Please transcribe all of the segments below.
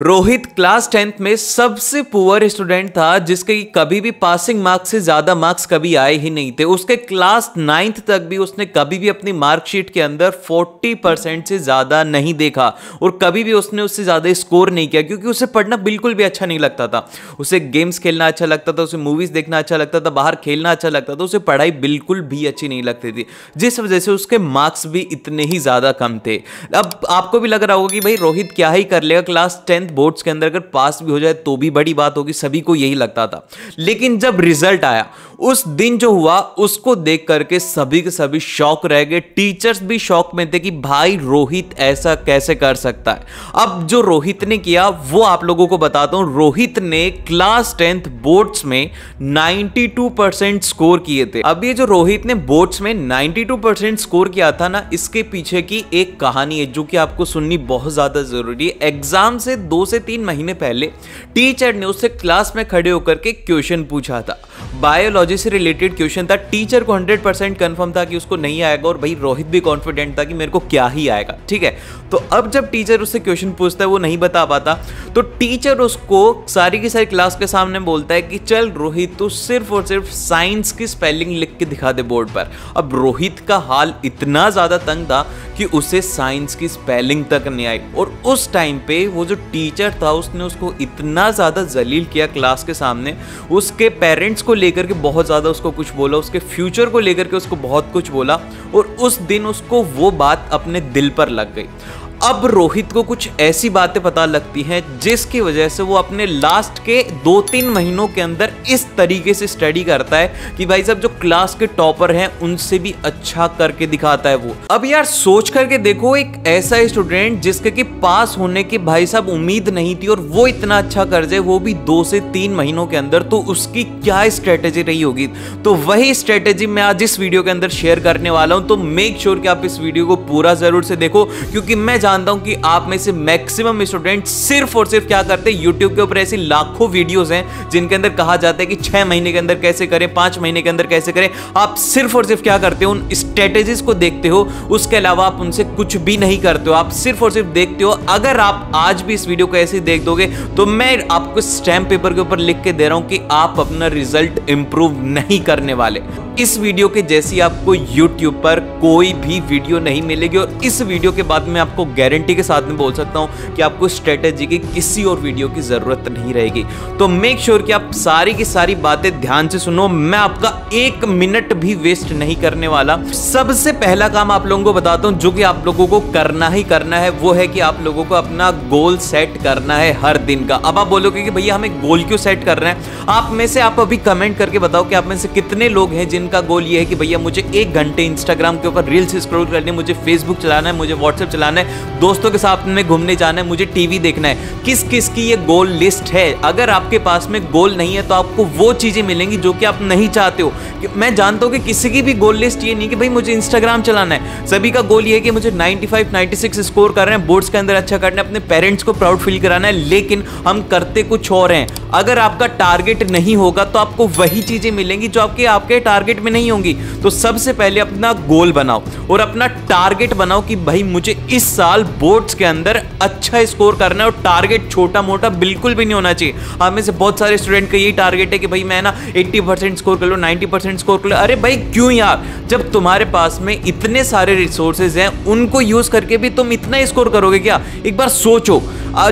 Rohit class 10th में सबसे poor student था, जिसके कभी भी पासिंग मार्क्स से ज्यादा मार्क्स कभी आए ही नहीं थे। उसके क्लास 9th तक भी उसने कभी भी अपनी मार्कशीट के अंदर 40% से ज्यादा नहीं देखा और कभी भी उसने उससे ज्यादा स्कोर नहीं किया, क्योंकि उसे पढ़ना बिल्कुल भी अच्छा नहीं लगता था। उसे गेम्स खेलना अच्छा लगता था, उसे मूवीज देखना अच्छा लगता था, बाहर खेलना अच्छा लगता था, उसे पढ़ाई बिल्कुल भी अच्छी नहीं लगती थी, जिस वजह से उसके मार्क्स भी इतने ही ज्यादा कम थे। अब आपको भी लग रहा होगा कि भाई रोहित क्या ही कर लेगा, क्लास 10th बोर्ड्स के अंदर अगर पास भी हो जाए तो भी बड़ी बात होगी, सभी को यही लगता था। लेकिन जब रिजल्ट आया उस दिन जो हुआ उसको देख करके सभी के सभी शॉक रह गए। टीचर्स भी शॉक में थे कि भाई रोहित ऐसा कैसे कर सकता है। अब जो रोहित ने किया वो आप लोगों को बताता हूं। रोहित ने क्लास 10th बोर्ड्स में 92% स्कोर किए थे। अब ये जो रोहित ने बोर्ड्स में 92% स्कोर किया था ना, इसके पीछे की एक कहानी है जो कि आपको सुननी बहुत ज्यादा जरूरी है। एग्जाम से 2 से 3 महीने पहले टीचर ने उससे क्लास में खड़े होकर के क्वेश्चन पूछा था, बायोलॉजी से रिलेटेड क्वेश्चन था। टीचर को 100% कंफर्म था कि उसको नहीं आएगा और भाई रोहित भी कॉन्फिडेंट था कि मेरे को क्या ही आएगा, ठीक है। तो अब जब टीचर उससे क्वेश्चन पूछता है वो नहीं बता पाता, तो टीचर उसको सारी की सारी क्लास के सामने बोलता है कि चल रोहित तू सिर्फ और सिर्फ साइंस की स्पेलिंग लिख के दिखा दे बोर्ड पर। अब रोहित का हाल इतना ज्यादा तंग था कि उसे साइंस की स्पेलिंग तक नहीं आई, और उस टाइम पे वो जो टीचर था उसने उसको इतना ज्यादा जलील किया क्लास के सामने। उसके पेरेंट्स को लेकर के बहुत ज्यादा उसको कुछ बोला, उसके फ्यूचर को लेकर के उसको बहुत कुछ बोला, और उस दिन उसको वो बात अपने दिल पर लग गई। अब रोहित को कुछ ऐसी बातें पता लगती हैं जिसकी वजह से वो अपने लास्ट के 2-3 महीनों के अंदर इस तरीके से स्टडी करता है कि भाई साहब जो क्लास के टॉपर हैं उनसे भी अच्छा करके दिखाता है वो। अब यार सोच करके देखो, एक ऐसा स्टूडेंट जिसके कि पास होने की भाई साहब उम्मीद नहीं थी और वो इतना अच्छा कर जाए, वो भी 2 से 3 महीनों के अंदर, तो उसकी क्या स्ट्रेटेजी रही होगी। तो वही स्ट्रेटेजी मैं आज इस वीडियो के अंदर शेयर करने वाला हूं। तो मेक श्योर कि आप इस वीडियो को पूरा जरूर से देखो, क्योंकि मैं जानता हूं कि आप में से मैक्सिमम स्टूडेंट सिर्फ और सिर्फ क्या करते हैं, YouTube के ऊपर ऐसी लाखों वीडियोस हैं जिनके अंदर कहा जाता है कि 6 महीने के अंदर कैसे करें, 5 महीने के अंदर कैसे करें। आप सिर्फ और सिर्फ क्या करते हो, उन स्ट्रेटेजीज को देखते हो, उसके अलावा आप उनसे कुछ भी नहीं करते हो। आप सिर्फ और सिर्फ देखते हो। अगर आप आज भी इस वीडियो को ऐसे ही देख दोगे तो मैं आपको स्टैम्प पेपर के ऊपर लिख के दे रहा हूं कि आप अपना रिजल्ट इंप्रूव नहीं करने वाले। इस वीडियो के जैसी आपको YouTube पर कोई भी वीडियो नहीं मिलेगी, और इस वीडियो के बाद मैं आपको गारंटी के साथ में बोल सकता हूं कि आपको स्ट्रेटेजी की किसी और वीडियो की जरूरत नहीं रहेगी। तो मेक श्योर कि आप सारी की सारी बातें ध्यान से सुनो। मैं आपका 1 मिनट भी वेस्ट नहीं करने वाला। सबसे पहला काम आप लोगों को बताता हूं जो कि आप लोगों को करना ही करना है, वो है कि आप लोगों को अपना गोल सेट करना है हर दिन का। अब आप बोलोगे कि भैया हमें गोल क्यों सेट कर रहे हैं। आप में से आप अभी कमेंट करके बताओ कि आप में से कितने लोग हैं जिनका गोल ये है कि भैया मुझे 1 घंटे इंस्टाग्राम के ऊपर रील्स स्क्रॉल करनी है, मुझे फेसबुक चलाना है, मुझे व्हाट्सएप चलाना है, दोस्तों के साथ में घूमने जाना है, मुझे टीवी देखना है। किस किस की ये गोल लिस्ट है। अगर आपके पास में गोल नहीं है तो आपको वो चीजें मिलेंगी जो कि आप नहीं चाहते हो। मैं जानता हूं कि किसी की भी गोल लिस्ट ये नहीं कि भाई मुझे इंस्टाग्राम चलाना है। सभी का गोल ये है कि मुझे 95 96 स्कोर करना है, बोर्ड्स के अंदर अच्छा करना है, अपने पेरेंट्स को प्राउड फील कराना है, लेकिन हम करते कुछ और हैं। अगर आपका टारगेट नहीं होगा तो आपको वही चीजें मिलेंगी जो आपके टारगेट में नहीं होंगी। तो सबसे पहले अपना गोल बनाओ और अपना टारगेट बनाओ कि भाई मुझे इस साल बोर्ड्स के अंदर अच्छा स्कोर करना है, और टारगेट छोटा मोटा बिल्कुल भी नहीं होना चाहिए। आप में से बहुत सारे स्टूडेंट का यही टारगेट है कि भाई मैं ना 80% स्कोर कर लो, 90% स्कोर कर लो। अरे भाई क्यों यार, जब तुम्हारे पास में इतने सारे रिसोर्सेज हैं उनको यूज करके भी तुम इतना स्कोर करोगे क्या। एक बार सोचो,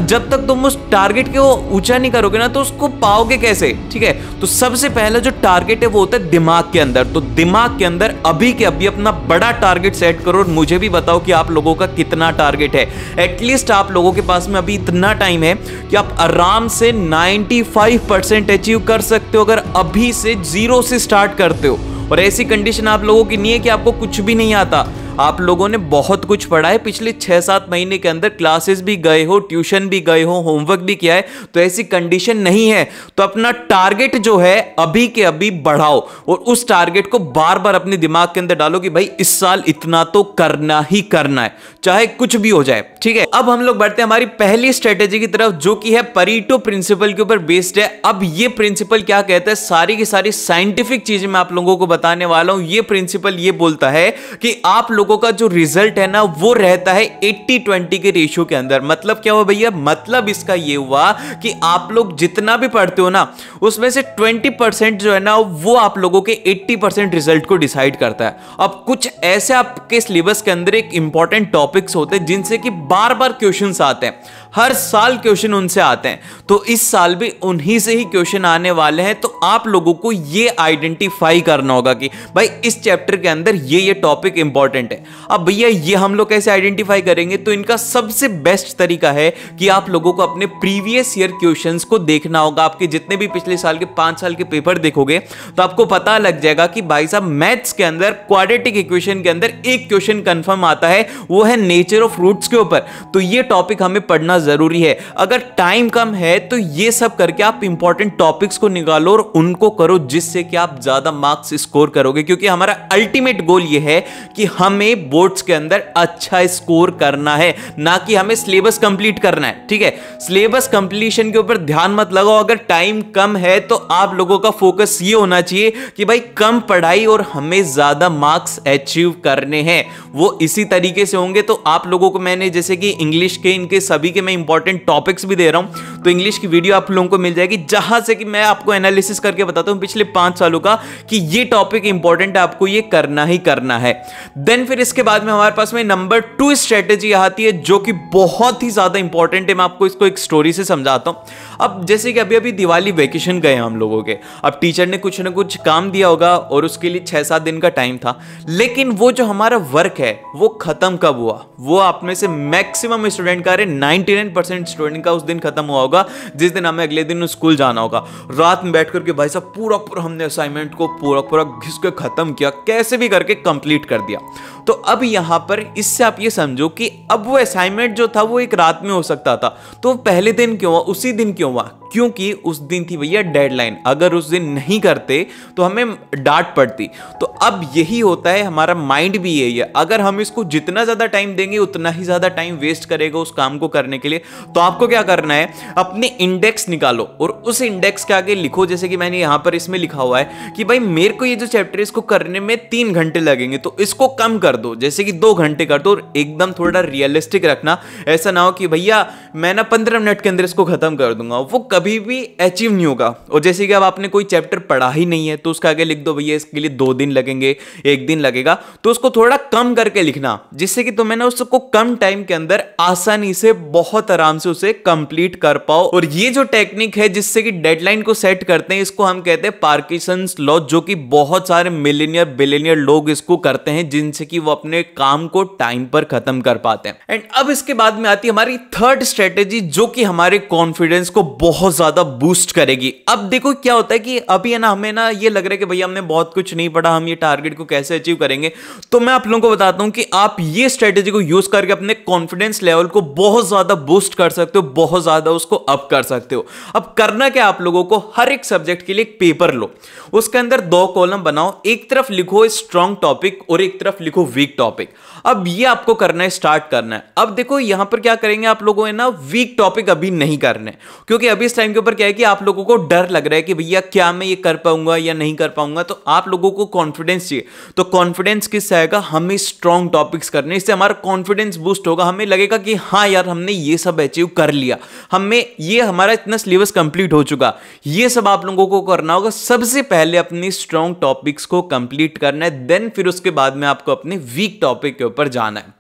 जब तक तुम उस टारगेट को ऊंचा नहीं करोगे ना तो उसको पाओगे कैसे, ठीक है। तो सबसे पहला जो टारगेट है वो होता है दिमाग के अंदर। तो दिमाग के अंदर अभी के अभी अपना बड़ा टारगेट सेट करो, और मुझे भी बताओ कि आप लोगों का कितना टारगेट है। एटलीस्ट आप लोगों के पास में अभी इतना टाइम है कि आप आराम से 95% अचीव कर सकते हो अगर अभी से 0 से स्टार्ट करते हो। और ऐसी कंडीशन आप लोगों की नहीं है कि आपको कुछ भी नहीं आता। आप लोगों ने बहुत कुछ पढ़ा है पिछले 6-7 महीने के अंदर, क्लासेस भी गए हो, ट्यूशन भी गए हो, होमवर्क भी किया है, तो ऐसी कंडीशन नहीं है। तो अपना टारगेट जो है अभी के अभी बढ़ाओ, और उस टारगेट को बार बार अपने दिमाग के अंदर डालो कि भाई इस साल इतना तो करना ही करना है, चाहे कुछ भी हो जाए, ठीक है। अब हम लोग बढ़ते हैं हमारी पहली स्ट्रेटेजी की तरफ जो कि है परीटो प्रिंसिपल के ऊपर बेस्ड है। अब ये प्रिंसिपल क्या कहता है, सारी की सारी साइंटिफिक चीजें मैं आप लोगों को बताने वाला हूं। ये प्रिंसिपल ये बोलता है कि आप लोग लोगों का जो रिजल्ट है ना वो रहता है 80-20 के रेशियो के अंदर। मतलब क्या हुआ भैया, मतलब इसका ये हुआ कि आप लोग जितना भी पढ़ते हो ना उसमें से 20% जो है ना वो आप लोगों के 80% रिजल्ट को डिसाइड करता है। अब कुछ ऐसे आपके सिलेबस के अंदर एक इंपॉर्टेंट टॉपिक्स होते हैं जिनसे कि बार बार क्वेश्चंस आते हैं, हर साल क्वेश्चन उनसे आते हैं, तो इस साल भी उन्हीं से ही क्वेश्चन आने वाले हैं। तो आप लोगों को ये आइडेंटिफाई करना होगा कि भाई इस चैप्टर के अंदर ये टॉपिक इंपॉर्टेंट है। अब भैया ये हम लोग कैसे आइडेंटिफाई करेंगे, तो इनका सबसे बेस्ट तरीका है कि आप लोगों को अपने प्रीवियस ईयर क्वेश्चंस को देखना होगा। आपके जितने भी पिछले साल के 5 साल के पेपर देखोगे तो आपको पता लग जाएगा कि भाई साहब मैथ्स के अंदर क्वाड्रेटिक इक्वेशन के अंदर एक क्वेश्चन कंफर्म आता है, वो है नेचर ऑफ रूट्स के ऊपर। तो ये टॉपिक हमें पढ़ना जरूरी है। अगर टाइम कम है तो ये सब करके आप इंपॉर्टेंट टॉपिक्स को निकालो और उनको करो, जिससे कि आप ज्यादा मार्क्स स्कोर करोगे। क्योंकि हमारा अल्टीमेट गोल ये है कि हमें बोर्ड्स के अंदर अच्छा स्कोर करना है, ना कि हमें सिलेबस कंप्लीट करना है। ठीक है, सिलेबस कंप्लीशन के ऊपर ध्यान मत लगाओ। अगर टाइम कम है तो आप लोगों का फोकस ये होना चाहिए कि भाई कम पढ़ाई और हमें ज्यादा मार्क्स अचीव करने हैं। वो इसी तरीके से होंगे। तो आप लोगों को मैंने जैसे कि इंग्लिश के इनके सभी के मैं इंपॉर्टेंट टॉपिक्स भी दे रहा हूं, तो इंग्लिश की वीडियो आप लोगों को मिल जाएगी जहां से कि मैं आपको एनालिसिस करके बताता हूं पिछले 5 सालों का कि ये टॉपिक इंपॉर्टेंट है, आपको ये करना ही करना है। देन फिर इसके बाद में हमारे पास में नंबर 2 स्ट्रेटेजी आती है जो कि बहुत ही ज्यादा इंपॉर्टेंट है। मैं आपको इसको एक स्टोरी से समझाता हूं। अब जैसे कि अभी अभी दिवाली वेकेशन गए हम लोगों के, अब टीचर ने कुछ ना कुछ काम दिया होगा और उसके लिए 6-7 दिन का टाइम था, लेकिन वो जो हमारा वर्क है वो खत्म कब हुआ, वो आप में से मैक्सिमम स्टूडेंट का 99% स्टूडेंट का उस दिन खत्म हुआ होगा जिस दिन हमें अगले दिन स्कूल जाना होगा। रात में बैठ करके भाई साहब पूरा हमने असाइनमेंट को पूरा घिस के खत्म किया, कैसे भी करके कंप्लीट कर दिया। तो अब यहां पर इससे आप ये समझो कि अब वो असाइनमेंट जो था वो एक रात में हो सकता था, तो पहले दिन क्यों हुआ, उसी दिन क्यों हुआ, क्योंकि उस दिन थी भैया डेडलाइन। अगर उस दिन नहीं करते तो हमें डांट पड़ती। तो अब यही होता है, हमारा माइंड भी यही है। अगर हम इसको जितना ज्यादा टाइम देंगे उतना ही ज्यादा टाइम वेस्ट करेगा उस काम को करने के लिए। तो आपको क्या करना है, अपने इंडेक्स निकालो और उस इंडेक्स के आगे लिखो, जैसे कि मैंने यहां पर इसमें लिखा हुआ है कि भाई मेरे को ये जो चैप्टर है इसको करने में 3 घंटे लगेंगे, तो इसको कम कर दो, जैसे कि 2 घंटे कर दो। और एकदम थोड़ा रियलिस्टिक रखना, ऐसा ना हो कि भैया मैं ना 15 मिनट के अंदर इसको खत्म कर दूंगा, वो कभी भी अचीव नहीं होगा। और जैसे कि अब आपने कोई चैप्टर पढ़ा ही नहीं है तो उसका आगे लिख दो भैया इसके लिए 2 दिन लगेंगे, 1 दिन लगेगा, तो उसको थोड़ा कम करके लिखना, जिससे कि तुम्हें ना उसको कम टाइम के अंदर आसानी से बहुत आराम से उसे कंप्लीट कर पाओ। और ये जो टेक्निक है जिससे कि डेडलाइन को सेट करते हैं, इसको हम कहते हैं पार्किंसंस लॉ, जो कि बहुत सारे मिलियनियर बिलियनियर लोग इसको करते हैं, जिनसे कि वो अपने काम को टाइम पर खत्म कर पाते हैं। एंड अब इसके बाद में आती है हमारी 3rd स्ट्रेटेजी, जो कि हमारे कॉन्फिडेंस को बहुत ज्यादा बूस्ट करेगी। अब देखो क्या होता है कि अभी है ना हमें ना ये लग रहा है कि भैया हमने बहुत कुछ नहीं पढ़ा, हम ये टारगेट को कैसे अचीव करेंगे। तो मैं आप लोगों को बताता हूं कि आप ये स्ट्रेटेजी को यूज करके अपने कॉन्फिडेंस लेवल को बहुत ज्यादा बूस्ट कर सकते हो, बहुत ज्यादा उसको अप कर सकते हो। अब करना क्या, आप लोगों को हर एक सब्जेक्ट के लिए एक पेपर लो, उसके अंदर 2 कॉलम बनाओ, एक तरफ लिखो स्ट्रॉन्ग टॉपिक और एक तरफ लिखो वीक टॉपिक। अब ये आपको करना है, स्टार्ट करना है। अब देखो यहां पर क्या करेंगे आप लोगों ने ना, वीक टॉपिक अभी नहीं करने, क्योंकि अभी इस टाइम के ऊपर क्या है कि आप लोगों को डर लग रहा है कि भैया क्या मैं ये कर पाऊंगा या नहीं कर पाऊंगा। तो आप लोगों को कॉन्फिडेंस चाहिए, तो कॉन्फिडेंस किससे आएगा, हमें स्ट्रॉन्ग टॉपिक्स करने, इससे हमारा कॉन्फिडेंस बूस्ट होगा। हमें लगेगा कि हाँ यार हमने ये सब अचीव कर लिया, हमें ये हमारा इतना सिलेबस कंप्लीट हो चुका। ये सब आप लोगों को करना होगा। सबसे पहले अपनी स्ट्रॉन्ग टॉपिक्स को कंप्लीट करना है, देन फिर उसके बाद में आपको अपने वीक टॉपिक के ऊपर जाना है।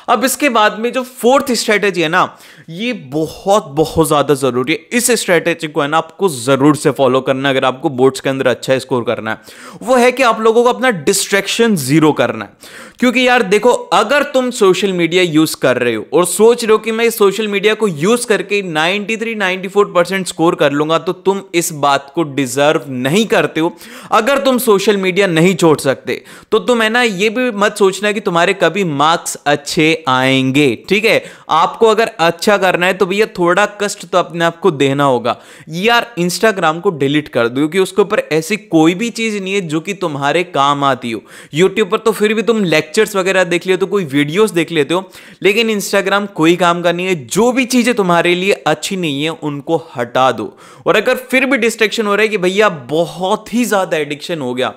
अब इसके बाद में जो 4th स्ट्रेटेजी है ना, ये बहुत ज्यादा जरूरी है। इस स्ट्रेटेजी को है ना आपको जरूर से फॉलो करना अगर आपको बोर्ड्स के अंदर अच्छा स्कोर करना है। वो है कि आप लोगों को अपना डिस्ट्रैक्शन 0 करना है। क्योंकि यार देखो, अगर तुम सोशल मीडिया यूज कर रहे हो और सोच रहे हो कि मैं सोशल मीडिया को यूज करके 93-94% स्कोर कर लूंगा, तो तुम इस बात को डिजर्व नहीं करते हो। अगर तुम सोशल मीडिया नहीं छोड़ सकते तो तुम है ना ये भी मत सोचना कि तुम्हारे कभी मार्क्स अच्छे आएंगे। ठीक है, आपको अगर अच्छा करना है तो भैया थोड़ा कष्ट तो अपने आप को देना होगा। होगा यार इंस्टाग्राम को डिलीट कर दो, क्योंकि उसके ऊपर ऐसी कोई भी चीज नहीं है जो कि तुम्हारे काम आती हो। यूट्यूब पर तो फिर भी तुम लेक्चर्स वगैरह देख लेते हो, कोई वीडियोस देख लेते हो, लेकिन इंस्टाग्राम कोई काम का नहीं है। जो भी चीजें तुम्हारे लिए अच्छी नहीं है उनको हटा दो। और अगर फिर भी डिस्ट्रैक्शन हो रहा है कि भैया बहुत ही ज्यादा एडिक्शन हो गया,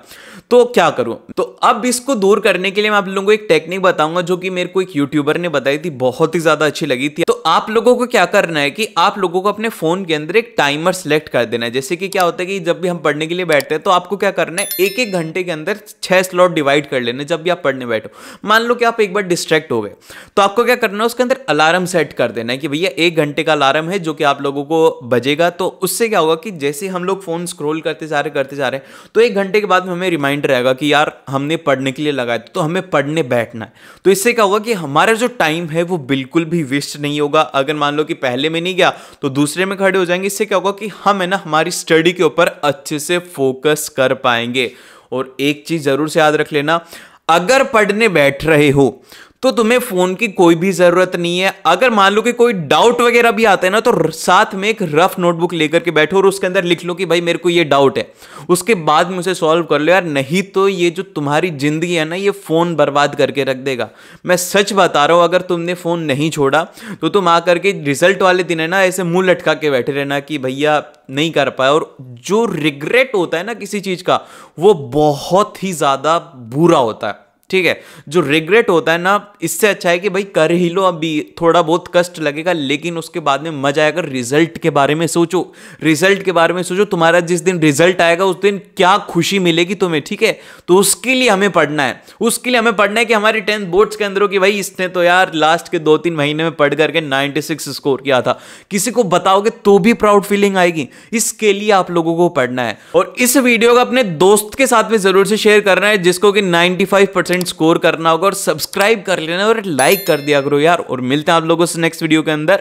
तो क्या करूं? तो अब इसको दूर करने के लिए मैं आप लोगों को एक टेक्निक बताऊंगा जो कि मेरे को एक यूट्यूबर ने बताई थी, बहुत ही ज्यादा अच्छी लगी थी। तो आप लोगों को क्या करना है कि आप लोगों को अपने फोन के अंदर एक टाइमर सेलेक्ट कर देना है। जैसे कि क्या होता है कि जब भी हम पढ़ने के लिए बैठते हैं तो आपको क्या करना है, एक एक घंटे के अंदर 6 स्लॉट डिवाइड कर लेने। जब भी आप पढ़ने बैठो, मान लो कि आप एक बार डिस्ट्रैक्ट हो गए, तो आपको क्या करना है, उसके अंदर अलार्म सेट कर देना है कि भैया 1 घंटे का अलार्म है जो कि आप लोगों को बजेगा। तो उससे क्या होगा कि जैसे हम लोग फोन स्क्रॉल करते जा रहे तो 1 घंटे के बाद में हमें रिमाइंडर आएगा कि यार हमने पढ़ने के लिए लगाया, तो हमें पढ़ने बैठना है। तो इससे क्या होगा कि हमारा जो टाइम है वो बिल्कुल भी वेस्ट नहीं होगा। अगर मान लो कि पहले में नहीं गया तो दूसरे में खड़े हो जाएंगे। इससे क्या होगा कि हम है ना हमारी स्टडी के ऊपर अच्छे से फोकस कर पाएंगे। और एक चीज जरूर से याद रख लेना, अगर पढ़ने बैठ रहे हो तो तुम्हें फोन की कोई भी जरूरत नहीं है। अगर मान लो कि कोई डाउट वगैरह भी आता है ना, तो साथ में एक रफ नोटबुक लेकर के बैठो और उसके अंदर लिख लो कि भाई मेरे को ये डाउट है, उसके बाद में उसे सॉल्व कर लो यार। नहीं तो ये जो तुम्हारी जिंदगी है ना, ये फोन बर्बाद करके रख देगा। मैं सच बता रहा हूं, अगर तुमने फोन नहीं छोड़ा तो तुम आकर के रिजल्ट वाले दिन है ना ऐसे मुंह लटका के बैठे रहना कि भैया नहीं कर पाया। और जो रिग्रेट होता है ना किसी चीज का, वो बहुत ही ज्यादा बुरा होता है। ठीक है, जो रिग्रेट होता है ना, इससे अच्छा है कि भाई कर ही लो, अभी थोड़ा बहुत कष्ट लगेगा लेकिन उसके बाद में मजा आएगा। रिजल्ट के बारे में सोचो, रिजल्ट के बारे में सोचो, तुम्हारा जिस दिन रिजल्ट आएगा उस दिन क्या खुशी मिलेगी तुम्हें। ठीक है, तो उसके लिए हमें पढ़ना है, उसके लिए हमें पढ़ना है कि हमारी 10th बोर्ड्स के अंदर हो कि भाई इसने तो यार लास्ट के 2-3 महीने में पढ़ करके 96 स्कोर किया था। किसी को बताओगे तो भी प्राउड फीलिंग आएगी। इसके लिए आप लोगों को पढ़ना है। और इस वीडियो को अपने दोस्त के साथ में जरूर से शेयर करना है जिसको कि 95% स्कोर करना होगा। और सब्सक्राइब कर लेना और लाइक कर दिया करो यार। और मिलते हैं आप लोगों से नेक्स्ट वीडियो के अंदर।